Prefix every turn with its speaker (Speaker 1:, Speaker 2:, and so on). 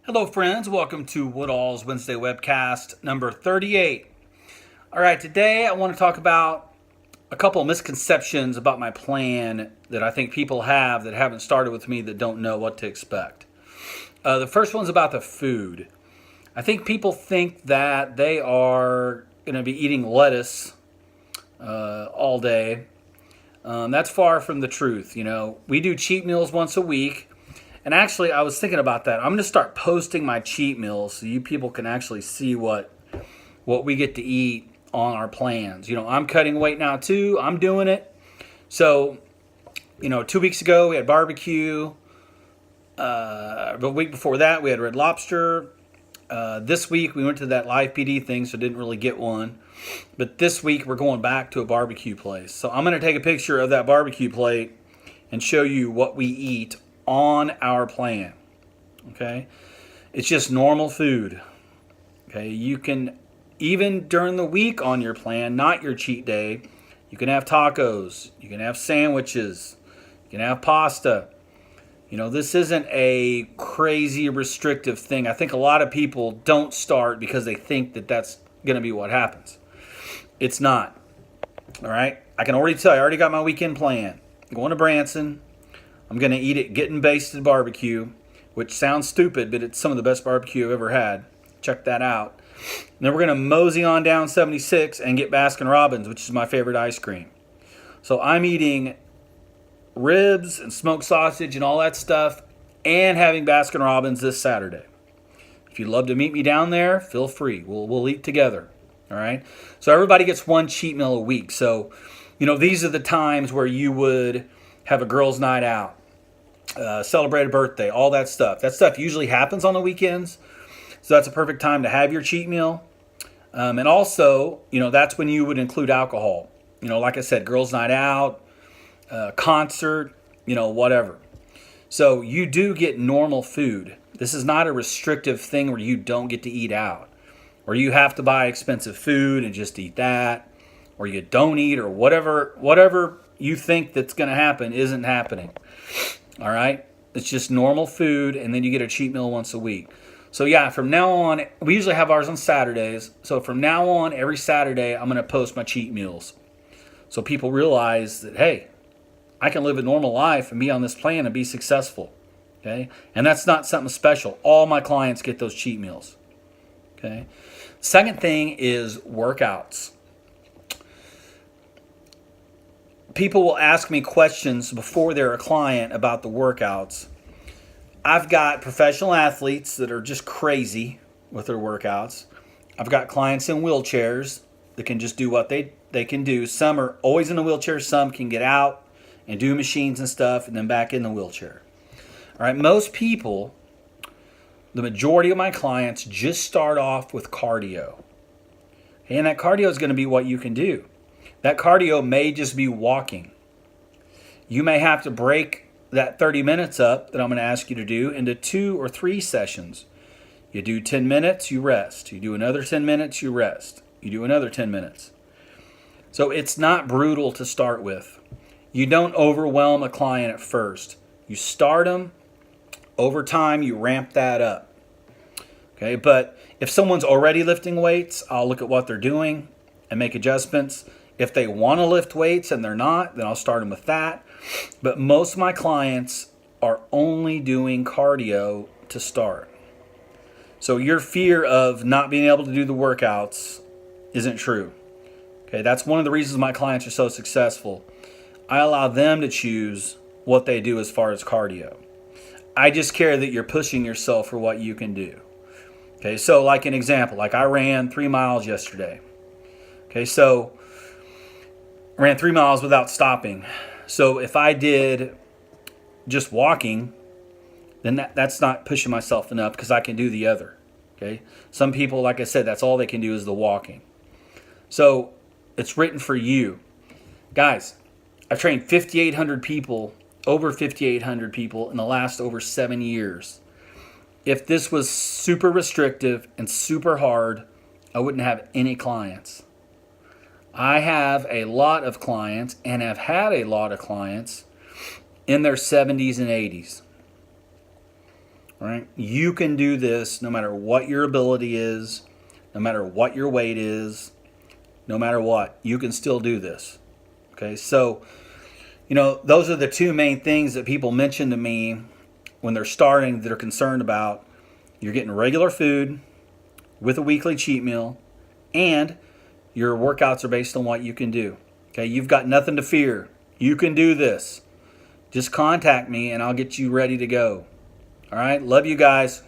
Speaker 1: Hello, friends. Welcome to Woodall's Wednesday Webcast number 38. All right, today I want to talk about a couple of misconceptions about my plan that I think people have that haven't started with me that don't know what to expect. The first one's about the food. I think people think that they are going to be eating lettuce all day. That's far from the truth. We do cheat meals once a week. And actually, I was thinking about that. I'm going to start posting my cheat meals so you people can actually see what we get to eat on our plans. I'm cutting weight now too. I'm doing it. So, 2 weeks ago we had barbecue. The week before that we had Red Lobster. This week we went to that live PD thing, so didn't really get one. But this week we're going back to a barbecue place. So I'm going to take a picture of that barbecue plate and show you what we eat on our plan. Okay, it's just normal food. Okay, you can, even during the week on your plan, not your cheat day, you can have tacos, you can have sandwiches, you can have pasta. This isn't a crazy restrictive thing. I think a lot of people don't start because they think that that's going to be what happens. It's not. All right, I can already tell you, I already got my weekend plan. I'm going to Branson. I'm going to eat at Getting Basted Barbecue, which sounds stupid, but it's some of the best barbecue I've ever had. Check that out. And then we're going to mosey on down 76 and get Baskin Robbins, which is my favorite ice cream. So I'm eating ribs and smoked sausage and all that stuff and having Baskin Robbins this Saturday. If you'd love to meet me down there, feel free. We'll eat together. All right? So everybody gets one cheat meal a week. So, these are the times where you would have a girls' night out, celebrate a birthday, all that stuff. That stuff usually happens on the weekends, so that's a perfect time to have your cheat meal. And also, that's when you would include alcohol. Like I said, girls' night out, concert, whatever. So you do get normal food. This is not a restrictive thing where you don't get to eat out, or you have to buy expensive food and just eat that, or you don't eat, or whatever you think that's going to happen isn't happening. All right? It's just normal food, and then you get a cheat meal once a week. So yeah, from now on, we usually have ours on Saturdays. So from now on, every Saturday, I'm going to post my cheat meals. So people realize that, hey, I can live a normal life and be on this plan and be successful. Okay? And that's not something special. All my clients get those cheat meals. Okay? Second thing is workouts. People will ask me questions before they're a client about the workouts. I've got professional athletes that are just crazy with their workouts. I've got clients in wheelchairs that can just do what they can do. Some are always in a wheelchair. Some can get out and do machines and stuff and then back in the wheelchair. All right, most people, the majority of my clients, just start off with cardio. And that cardio is going to be what you can do. That cardio may just be walking. You may have to break that 30 minutes up that I'm going to ask you to do into 2 or 3 sessions. You do 10 minutes, you rest. You do another 10 minutes, you rest. You do another 10 minutes. So it's not brutal to start with. You don't overwhelm a client at first. You start them. Over time, you ramp that up. Okay, but if someone's already lifting weights, I'll look at what they're doing and make adjustments. If they want to lift weights and they're not, then I'll start them with that. But most of my clients are only doing cardio to start. So your fear of not being able to do the workouts isn't true. Okay, that's one of the reasons my clients are so successful. I allow them to choose what they do as far as cardio. I just care that you're pushing yourself for what you can do. Okay, so like an example, like I ran 3 miles yesterday. Okay, so I ran 3 miles without stopping. So if I did just walking, then that's not pushing myself enough because I can do the other. Okay. Some people, like I said, that's all they can do is the walking. So it's written for you. Guys, I've trained 5,800 people, over 5,800 people in the last over 7 years. If this was super restrictive and super hard, I wouldn't have any clients. I have a lot of clients and have had a lot of clients in their 70s and 80s. All right? You can do this no matter what your ability is, no matter what your weight is, no matter what. You can still do this. Okay? So, those are the two main things that people mention to me when they're starting that are concerned about. You're getting regular food with a weekly cheat meal, and your workouts are based on what you can do. Okay? You've got nothing to fear. You can do this. Just contact me and I'll get you ready to go. All right? Love you guys.